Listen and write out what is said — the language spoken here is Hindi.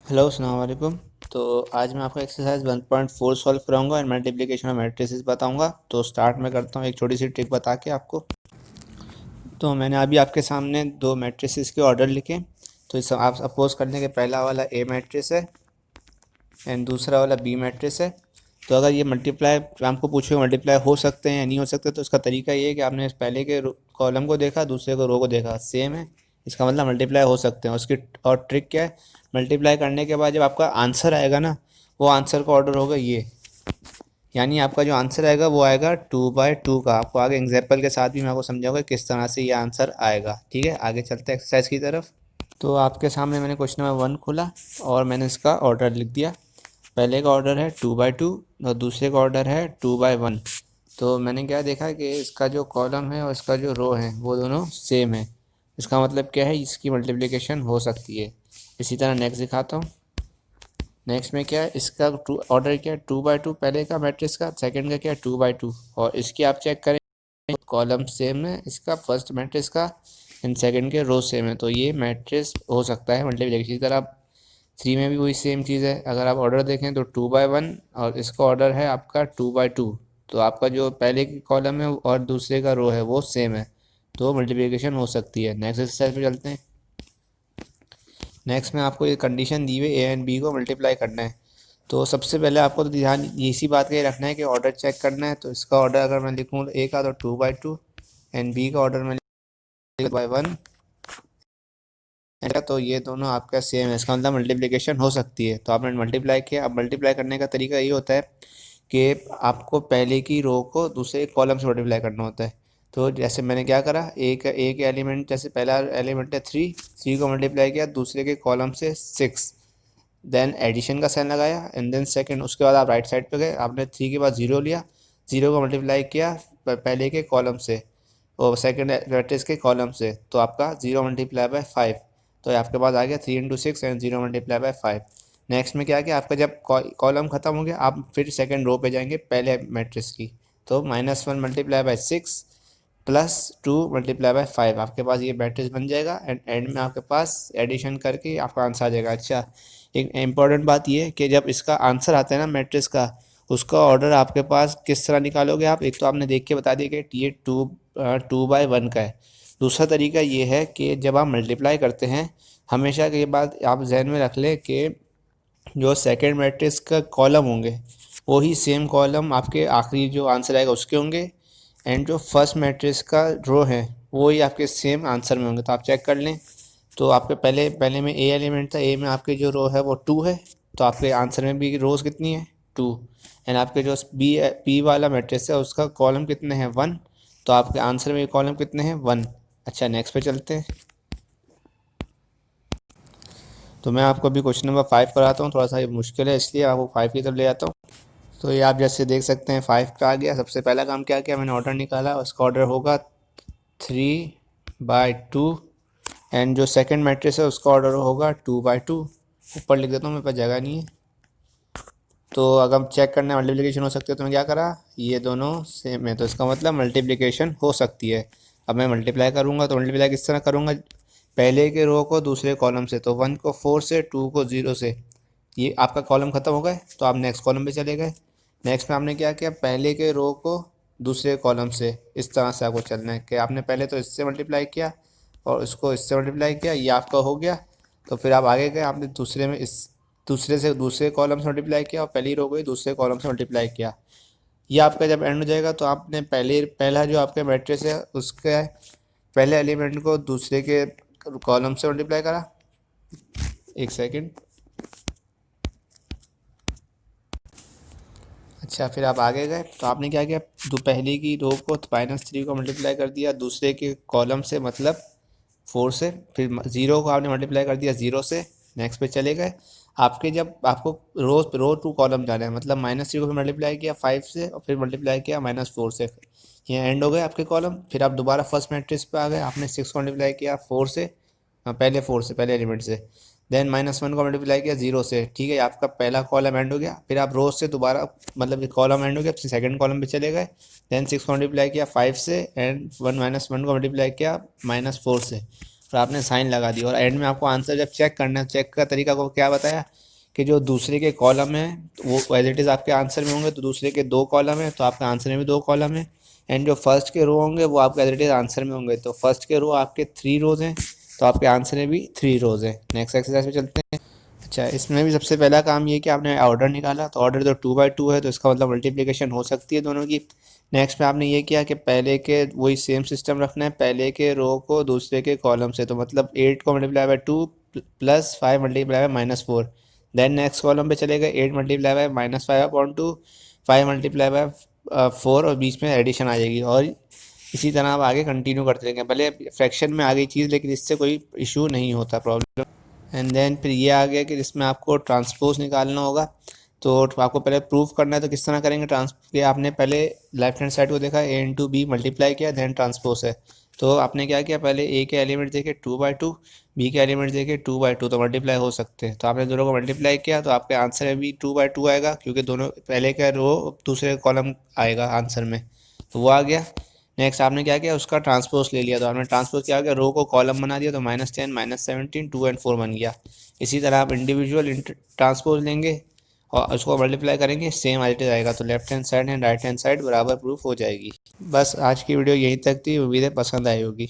हेलो अस्सलाम वालेकुम। तो आज मैं आपको एक्सरसाइज 1.4 सॉल्व कराऊंगा एंड मल्टीप्लिकेशन ऑफ मैट्रिसेस बताऊंगा। तो स्टार्ट में करता हूँ एक छोटी सी ट्रिक बता के आपको। तो मैंने अभी आपके सामने दो मैट्रिसेस के ऑर्डर लिखे। तो इस आप सपोज करने के पहला वाला ए मैट्रिस है एंड दूसरा वाला बी मैट्रिस है। तो अगर ये मल्टीप्लाई आपको पूछे मल्टीप्लाई हो सकते हैं या नहीं हो सकते, तो इसका तरीका ये है कि आपने पहले के कॉलम को देखा, दूसरे को रो को देखा, सेम है, इसका मतलब मल्टीप्लाई हो सकते हैं। उसकी और ट्रिक क्या है, मल्टीप्लाई करने के बाद जब आपका आंसर आएगा ना, वो आंसर का ऑर्डर होगा ये, यानी आपका जो आंसर आएगा वो आएगा 2/2 का। आपको आगे एग्जाम्पल के साथ भी मैं आपको समझाऊंगा किस तरह से ये आंसर आएगा। ठीक है, आगे चलते हैं एक्सरसाइज की तरफ। तो आपके सामने मैंने क्वेश्चन नंबर 1 खोला और मैंने इसका ऑर्डर लिख दिया। पहले का ऑर्डर है 2/2 और दूसरे का ऑर्डर है 2/1। तो मैंने क्या देखा कि इसका जो कॉलम है और इसका जो रो है वो दोनों सेम है। इसका मतलब क्या है, इसकी मल्टीप्लिकेशन हो सकती है। इसी तरह नेक्स्ट दिखाता हूँ। नेक्स्ट में क्या है, इसका ऑर्डर क्या है 2/2 पहले का मैट्रिक्स का, सेकंड का क्या है 2/2। और इसकी आप चेक करें, कॉलम सेम है इसका फर्स्ट मैट्रिक्स का एंड सेकंड के रो सेम है, तो ये मैट्रिक्स हो सकता है मल्टीप्लिकेशन। इसी तरह 3 में भी वही सेम चीज़ है। अगर आप ऑर्डर देखें तो 2/1 और इसका ऑर्डर है आपका 2/2। तो आपका जो पहले की कॉलम है और दूसरे का रो है वो सेम है, तो मल्टीप्लिकेशन हो सकती है। नेक्स्ट एक्सरसाइज पे चलते हैं। नेक्स्ट में आपको ये कंडीशन दी हुई ए एंड बी को मल्टीप्लाई करना है। तो सबसे पहले आपको तो ध्यान इसी बात का ही रखना है कि ऑर्डर चेक करना है। तो इसका ऑर्डर अगर मैं लिखूँ ए का तो 2/2 एंड बी का ऑर्डर मैं 2/1, तो ये दोनों आपका सेम है, इसका मतलब मल्टीप्लिकेशन हो सकती है। तो आपने मल्टीप्लाई किया। अब मल्टीप्लाई करने का तरीका ये होता है कि आपको पहले की रो को दूसरे कॉलम से मल्टीप्लाई करना होता है। तो जैसे मैंने क्या करा, एक एलिमेंट, जैसे पहला एलिमेंट है 3 को मल्टीप्लाई किया दूसरे के कॉलम से 6, देन एडिशन का साइन लगाया एंड देन सेकंड, उसके बाद आप राइट साइड पे गए, आपने 3 के बाद 0 लिया, 0 को मल्टीप्लाई किया पहले के कॉलम से और सेकंड मैट्रिक्स के कॉलम से, तो आपका 0 × 5। तो आपके पास आ गया 3 × 6 एंड 0 × 5। नेक्स्ट में क्या किया, आपका जब कॉलम खत्म हो गया, आप फिर सेकंड रो पे जाएंगे पहले मैट्रिक्स की। तो -1 × 6 +2 × 5, आपके पास ये मैट्रिक्स बन जाएगा एंड एंड में आपके पास एडिशन करके आपका आंसर आ जाएगा। अच्छा, एक इम्पॉर्टेंट बात ये है कि जब इसका आंसर आता है ना मैट्रिक्स का, उसका ऑर्डर आपके पास किस तरह निकालोगे आप, एक तो आपने देख के बता दिया कि ये 2/1 का है। दूसरा तरीका ये है कि जब आप मल्टीप्लाई करते हैं, हमेशा की बात आप जहन में रख लें कि जो सेकेंड मैट्रिक्स का कॉलम होंगे वही सेम कॉलम आपके आखिरी जो आंसर आएगा उसके होंगे एंड जो फर्स्ट मैट्रिक्स का रो है वही आपके सेम आंसर में होंगे। तो आप चेक कर लें। तो आपके पहले पहले में ए एलिमेंट था, ए में आपके जो रो है वो 2 है, तो आपके आंसर में भी रोज़ कितनी है 2। एंड आपके जो बी वाला मैट्रिक्स है उसका कॉलम कितने हैं 1, तो आपके आंसर में कॉलम कितने हैं 1। अच्छा, नेक्स्ट पे चलते हैं। तो मैं आपको अभी क्वेश्चन नंबर 5 कराता हूँ, थोड़ा सा ये मुश्किल है इसलिए आपको 5 की तरफ ले आता हूँ। तो ये आप जैसे देख सकते हैं 5 पे आ गया। सबसे पहला काम क्या किया, मैंने ऑर्डर निकाला, उसका ऑर्डर होगा 3/2 एंड जो सेकंड मैट्रिक्स है उसका ऑर्डर होगा 2/2। ऊपर लिख देता हूँ, मेरे पास जगह नहीं है। तो अगर हम चेक करना है मल्टीप्लिकेशन हो सकती है, तो मैं क्या करा, ये दोनों सेम है, तो इसका मतलब मल्टीप्लिकेशन हो सकती है। अब मैं मल्टीप्लाई करूँगा तो मल्टीप्लाई किस तरह करूँगा, पहले के रो को दूसरे कॉलम से, तो 1 को 4 से, 2 को 0 से। ये आपका कॉलम ख़त्म हो गए तो आप नेक्स्ट कॉलम पे चले गए। नेक्स्ट में आपने क्या किया, पहले के रो को दूसरे कॉलम से, इस तरह से आपको चलना है कि आपने पहले तो इससे मल्टीप्लाई किया और इसको इससे मल्टीप्लाई किया, ये आपका हो गया। तो फिर आप आगे गए, आपने दूसरे में इस दूसरे से दूसरे कॉलम से मल्टीप्लाई किया और पहली रो को ही दूसरे कॉलम से मल्टीप्लाई किया। ये आपका जब एंड हो जाएगा तो आपने पहला जो आपका मैट्रिक्स है उसके पहले एलिमेंट को दूसरे के कॉलम से मल्टीप्लाई करा। एक सेकंड। अच्छा, फिर आप आगे गए तो आपने क्या किया, दो पहले की रो को -3 को मल्टीप्लाई कर दिया दूसरे के कॉलम से, मतलब 4 से। फिर 0 को आपने मल्टीप्लाई कर दिया 0 से। नेक्स्ट पे चले गए। आपके जब आपको रो टू कॉलम जाना है, मतलब -3 को फिर मल्टीप्लाई किया 5 से और फिर मल्टीप्लाई किया -4 से, ये एंड हो गए आपके कॉलम। फिर आप दोबारा फर्स्ट मैट्रिक्स पे आ गए, आपने 6 को मल्टीप्लाई किया 4 से, पहले 4 से, पहले एलिमेंट से। देन -1 को मल्टीप्लाई किया 0 से, ठीक है, आपका पहला कॉलम एंड हो गया। फिर आप रोज से दोबारा, मतलब ये कॉलम एंड हो गया, फिर सेकंड कॉलम पे चले गए। देन 6 को मल्टीप्लाई किया 5 से एंड 1 -1 को मल्टीप्लाई किया -4 से। फिर आपने साइन लगा दिया और एंड में आपको आंसर जब चेक करना है, चेक का तरीका को क्या बताया कि जो दूसरे के कॉलम है वो एज इट इज़ आपके आंसर में होंगे, तो दूसरे के 2 कॉलम है तो आपके आंसर में भी 2 कॉलम है। एंड जो फर्स्ट के रो होंगे वो आपके एज इट इज़ आंसर में होंगे, तो फर्स्ट के रो आपके 3 रोज हैं तो आपके आंसर में भी 3 रोज हैं। नेक्स्ट एक्सरसाइज में चलते हैं। अच्छा, इसमें भी सबसे पहला काम ये कि आपने ऑर्डर निकाला, तो ऑर्डर तो 2 बाई 2 है तो इसका मतलब मल्टीप्लिकेशन हो सकती है दोनों की। नेक्स्ट में आपने ये किया कि पहले के वही सेम सिस्टम रखना है, पहले के रो को दूसरे के कॉलम से, तो मतलब 8 को multiply by 2 plus 5 multiply by -4। Then next column पे चलेगा 8 मल्टीप्लाई बाई -5/2, 5 मल्टीप्लाई बाई 4 और बीच में एडिशन आ जाएगी, और इसी तरह आप आगे कंटिन्यू करते रहेंगे। भले फ्रैक्शन में आ गई चीज़ लेकिन इससे कोई इशू नहीं होता, प्रॉब्लम। एंड देन फिर ये आ गया कि इसमें आपको ट्रांसपोज निकालना होगा, तो आपको पहले प्रूफ करना है। तो किस तरह करेंगे ये आपने पहले लेफ्ट हैंड साइड को देखा, ए इंटू बी मल्टीप्लाई किया, देन ट्रांसपोज है। तो आपने क्या किया, पहले ए के एलिमेंट देखे 2/2, बी के एलिमेंट देखे 2/2, तो मल्टीप्लाई हो सकते हैं। तो आपने दोनों को मल्टीप्लाई किया तो आपके आंसर में भी 2/2 आएगा, क्योंकि दोनों पहले का रो दूसरे कॉलम आएगा आंसर में, तो वो आ गया। नेक्स्ट आपने क्या किया, उसका ट्रांसपोज ले लिया, तो आपने ट्रांसपोज क्या किया, रो को कॉलम बना दिया, तो -10 -17 2 एंड 4 बन गया। इसी तरह आप इंडिविजुअल ट्रांसपोज लेंगे और उसको मल्टीप्लाई करेंगे, सेम एज इट इज आएगा, तो left hand side and right hand side बराबर प्रूफ हो जाएगी। बस आज की वीडियो यहीं तक थी, उम्मीद है पसंद आई होगी।